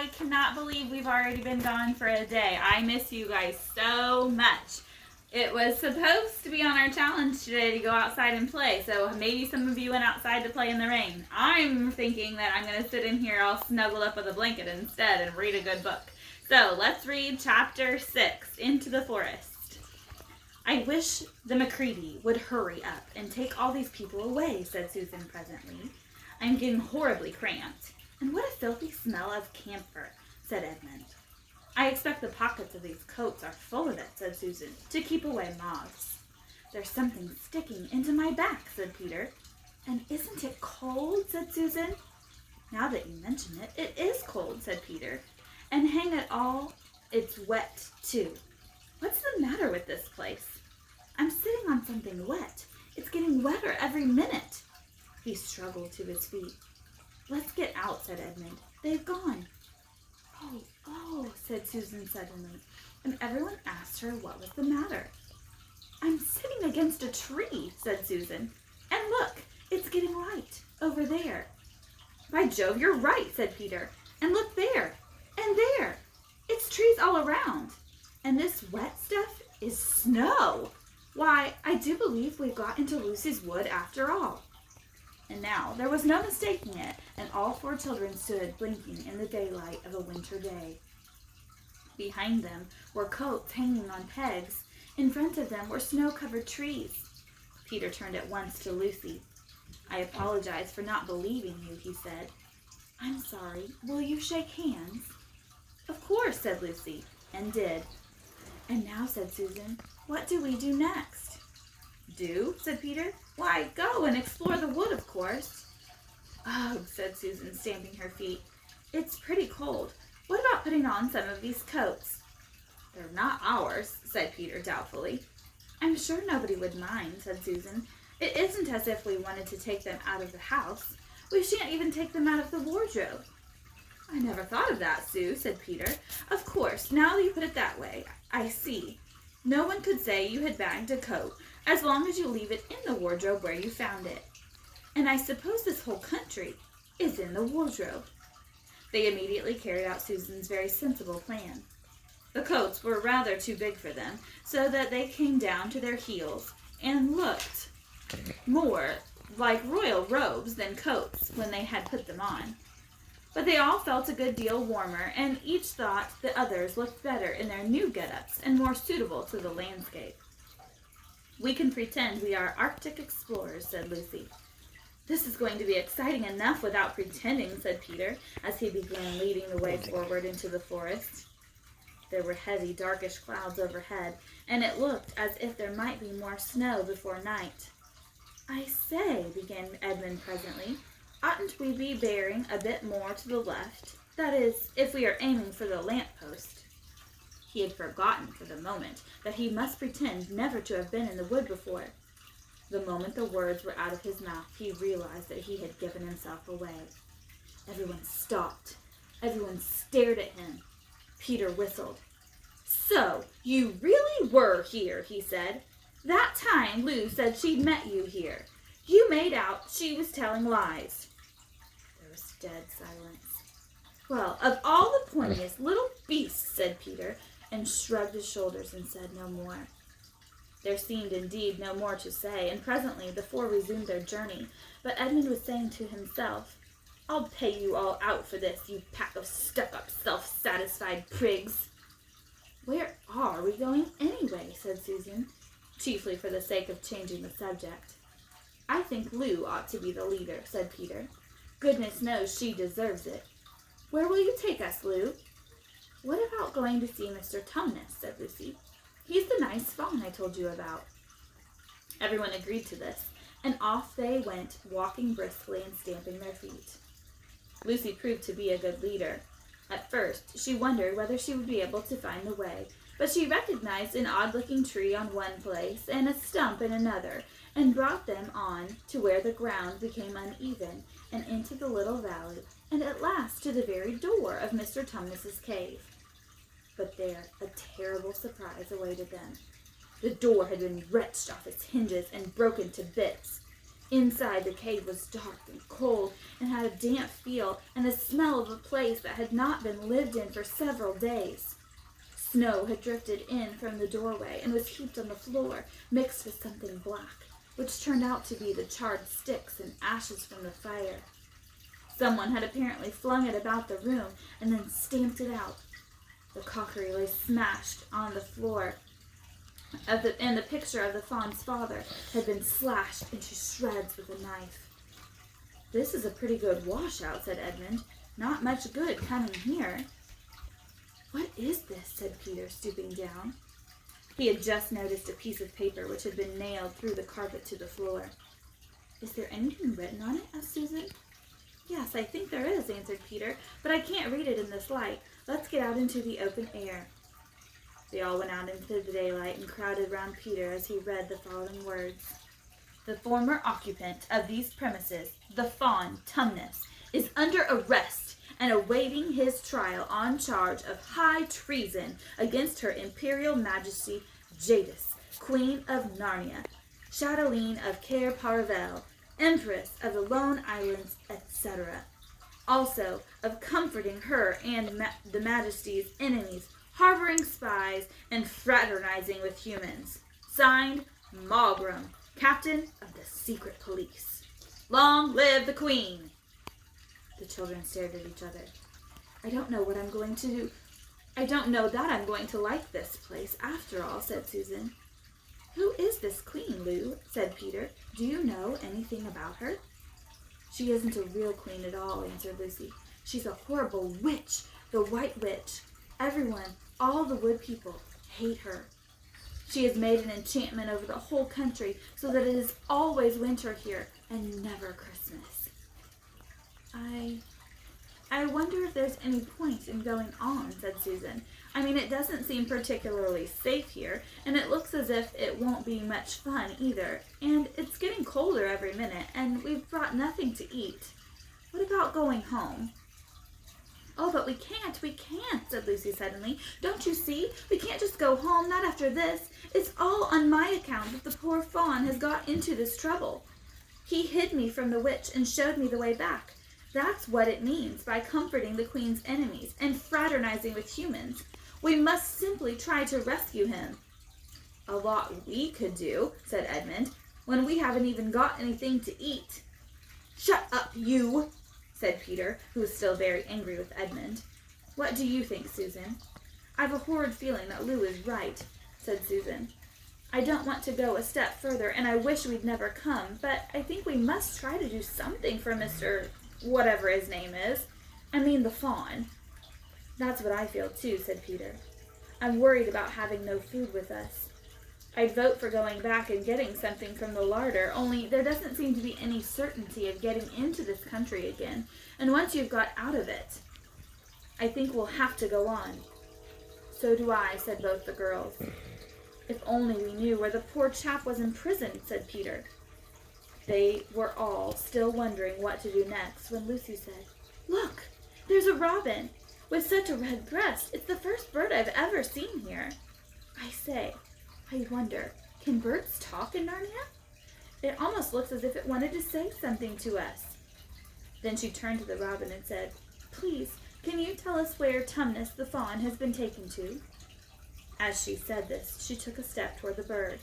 I cannot believe we've already been gone for a day. I miss you guys so much. It was supposed to be on our challenge today to go outside and play, so maybe some of you went outside to play in the rain. I'm thinking that I'm going to sit in here all snuggled up with a blanket instead and read a good book. So let's read chapter 6, Into the Forest. I wish the Macready would hurry up and take all these people away, said Susan presently. I'm getting horribly cramped. And what a filthy smell of camphor, said Edmund. I expect the pockets of these coats are full of it, said Susan, to keep away moths. There's something sticking into my back, said Peter. And isn't it cold, said Susan. Now that you mention it, it is cold, said Peter. And hang it all, it's wet, too. What's the matter with this place? I'm sitting on something wet. It's getting wetter every minute. He struggled to his feet. Let's get out, said Edmund. They've gone. Oh, said Susan suddenly, and everyone asked her what was the matter. I'm sitting against a tree, said Susan. And look, it's getting light over there. By Jove, you're right, said Peter. And look there, and there. It's trees all around. And this wet stuff is snow. Why, I do believe we've got into Lucy's wood after all. And now there was no mistaking it, and all four children stood blinking in the daylight of a winter day. Behind them were coats hanging on pegs. In front of them were snow-covered trees. Peter turned at once to Lucy. I apologize for not believing you, he said. I'm sorry. Will you shake hands? Of course, said Lucy, and did. And now, said Susan, what do we do next? Do? Said Peter. Why, go and explore the wood, of course. Oh, said Susan, stamping her feet. It's pretty cold. What about putting on some of these coats? They're not ours, said Peter doubtfully. I'm sure nobody would mind, said Susan. It isn't as if we wanted to take them out of the house. We shan't even take them out of the wardrobe. I never thought of that, Sue, said Peter. Of course, now that you put it that way, I see. No one could say you had bagged a coat, as long as you leave it in the wardrobe where you found it. And I suppose this whole country is in the wardrobe. They immediately carried out Susan's very sensible plan. The coats were rather too big for them, so that they came down to their heels and looked more like royal robes than coats when they had put them on. But they all felt a good deal warmer, and each thought the others looked better in their new get-ups and more suitable to the landscape. We can pretend we are Arctic explorers, said Lucy. This is going to be exciting enough without pretending, said Peter, as he began leading the way forward into the forest. There were heavy, darkish clouds overhead, and it looked as if there might be more snow before night. I say, began Edmund presently, oughtn't we be bearing a bit more to the left? That is, if we are aiming for the lamp-post. He had forgotten for the moment that he must pretend never to have been in the wood before. The moment the words were out of his mouth, he realized that he had given himself away. Everyone stopped. Everyone stared at him. Peter whistled. So, you really were here, he said. That time Lou said she'd met you here. You made out she was telling lies. There was dead silence. Well, of all the pointiest little beasts, said Peter, and shrugged his shoulders and said no more. There seemed indeed no more to say, and presently the four resumed their journey, but Edmund was saying to himself, I'll pay you all out for this, you pack of stuck-up, self-satisfied prigs. Where are we going anyway, said Susan, chiefly for the sake of changing the subject. I think Lou ought to be the leader, said Peter. Goodness knows she deserves it. Where will you take us, Lou? What about going to see Mr. Tumnus, said Lucy. He's the nice fawn I told you about. Everyone agreed to this, and off they went, walking briskly and stamping their feet. Lucy proved to be a good leader. At first, she wondered whether she would be able to find the way, but she recognized an odd-looking tree on one place and a stump in another, and brought them on to where the ground became uneven, and into the little valley, and at last to the very door of Mr. Tumnus's cave. But there a terrible surprise awaited them. The door had been wrenched off its hinges and broken to bits. Inside, the cave was dark and cold and had a damp feel and the smell of a place that had not been lived in for several days. Snow had drifted in from the doorway and was heaped on the floor, mixed with something black, which turned out to be the charred sticks and ashes from the fire. Someone had apparently flung it about the room and then stamped it out. The crockery lay smashed on the floor, and the picture of the fawn's father had been slashed into shreds with a knife. "This is a pretty good washout," said Edmund. "Not much good coming here." "What is this?" said Peter, stooping down. He had just noticed a piece of paper which had been nailed through the carpet to the floor. "Is there anything written on it?" asked Susan. "Yes, I think there is," answered Peter, "but I can't read it in this light. Let's get out into the open air." They all went out into the daylight and crowded round Peter as he read the following words. "The former occupant of these premises, the fawn Tumnus, is under arrest and awaiting his trial on charge of high treason against her Imperial Majesty Jadis, Queen of Narnia, Chatelaine of Cair Paravel, Empress of the Lone Islands, etc. Also of comforting her and the Majesty's enemies, harboring spies, and fraternizing with humans. Signed, Maugrim, Captain of the Secret Police. Long live the Queen!" The children stared at each other. "I don't know what I'm going to do. I don't know that I'm going to like this place after all," said Susan. "Who is this queen, Lou?" said Peter. "Do you know anything about her?" "She isn't a real queen at all," answered Lucy. "She's a horrible witch, the White Witch. Everyone, all the wood people, hate her. She has made an enchantment over the whole country so that it is always winter here and never Christmas." I wonder if there's any point in going on," said Susan. "I mean, it doesn't seem particularly safe here, and it looks as if it won't be much fun either. And it's getting colder every minute, and we've brought nothing to eat. What about going home?" "Oh, but we can't, said Lucy suddenly. "Don't you see? We can't just go home, not after this. It's all on my account that the poor fawn has got into this trouble. He hid me from the witch and showed me the way back. That's what it means by comforting the Queen's enemies and fraternizing with humans. We must simply try to rescue him." "A lot we could do," said Edmund, "when we haven't even got anything to eat." "Shut up, you!" said Peter, who was still very angry with Edmund. "What do you think, Susan?" "I've a horrid feeling that Lou is right," said Susan. "I don't want to go a step further, and I wish we'd never come, but I think we must try to do something for Mr. whatever his name is. I mean the fawn." "That's what I feel too," said Peter. "I'm worried about having no food with us. I'd vote for going back and getting something from the larder, only there doesn't seem to be any certainty of getting into this country again, and once you've got out of it, I think we'll have to go on." "So do I," said both the girls. "If only we knew where the poor chap was imprisoned," said Peter. They were all still wondering what to do next when Lucy said, "Look, there's a robin with such a red breast. It's the first bird I've ever seen here. I say, I wonder, can birds talk in Narnia? It almost looks as if it wanted to say something to us." Then she turned to the robin and said, "Please, can you tell us where Tumnus the fawn has been taken to?" As she said this, she took a step toward the bird,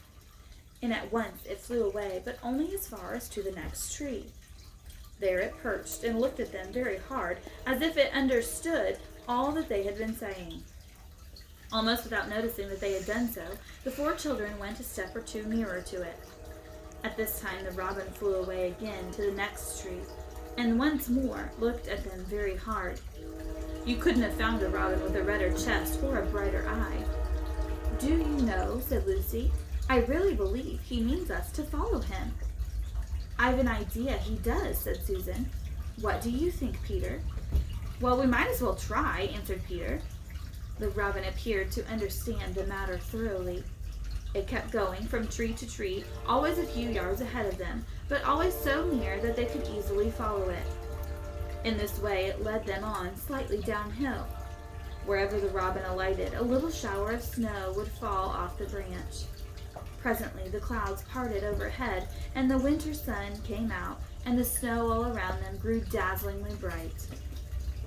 and at once it flew away, but only as far as to the next tree. There it perched and looked at them very hard, as if it understood all that they had been saying. Almost without noticing that they had done so, the four children went a step or two nearer to it. At this time the robin flew away again to the next tree, and once more looked at them very hard. You couldn't have found a robin with a redder chest or a brighter eye. "Do you know," said Lucy, "I really believe he means us to follow him." "I've an idea he does," said Susan. "What do you think, Peter?" "Well, we might as well try," answered Peter. The robin appeared to understand the matter thoroughly. It kept going from tree to tree, always a few yards ahead of them, but always so near that they could easily follow it. In this way it led them on slightly downhill. Wherever the robin alighted, a little shower of snow would fall off the branch. Presently the clouds parted overhead, and the winter sun came out, and the snow all around them grew dazzlingly bright.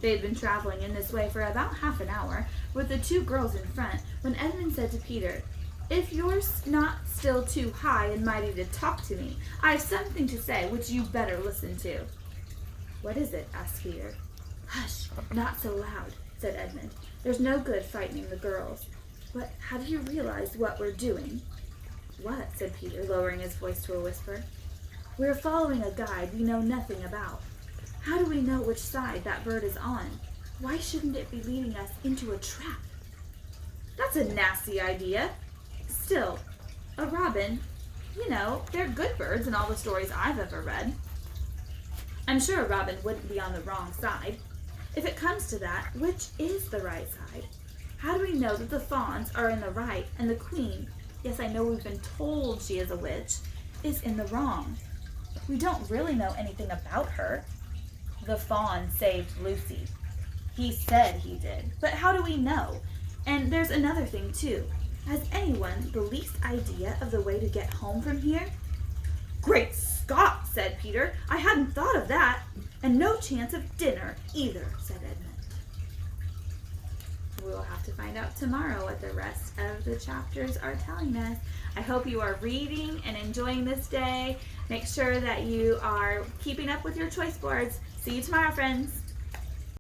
They had been traveling in this way for about half an hour, with the two girls in front, when Edmund said to Peter, "If you're not still too high and mighty to talk to me, I have something to say which you better listen to." "What is it?" asked Peter. "Hush, not so loud," said Edmund. "There's no good frightening the girls. But have you realized what we're doing?" "What?" said Peter, lowering his voice to a whisper. "We're following a guide we know nothing about. How do we know which side that bird is on? Why shouldn't it be leading us into a trap?" "That's a nasty idea. Still, a robin, they're good birds in all the stories I've ever read. I'm sure a robin wouldn't be on the wrong side. If it comes to that, which is the right side? How do we know that the fawns are in the right and the queen, yes, I know we've been told she is a witch, is in the wrong? We don't really know anything about her. The fawn saved Lucy. He said he did, but how do we know? And there's another thing, too. Has anyone the least idea of the way to get home from here?" "Great Scott," said Peter. "I hadn't thought of that. And no chance of dinner, either," said Edmund. We will have to find out tomorrow what the rest of the chapters are telling us. I hope you are reading and enjoying this day. Make sure that you are keeping up with your choice boards. See you tomorrow, friends.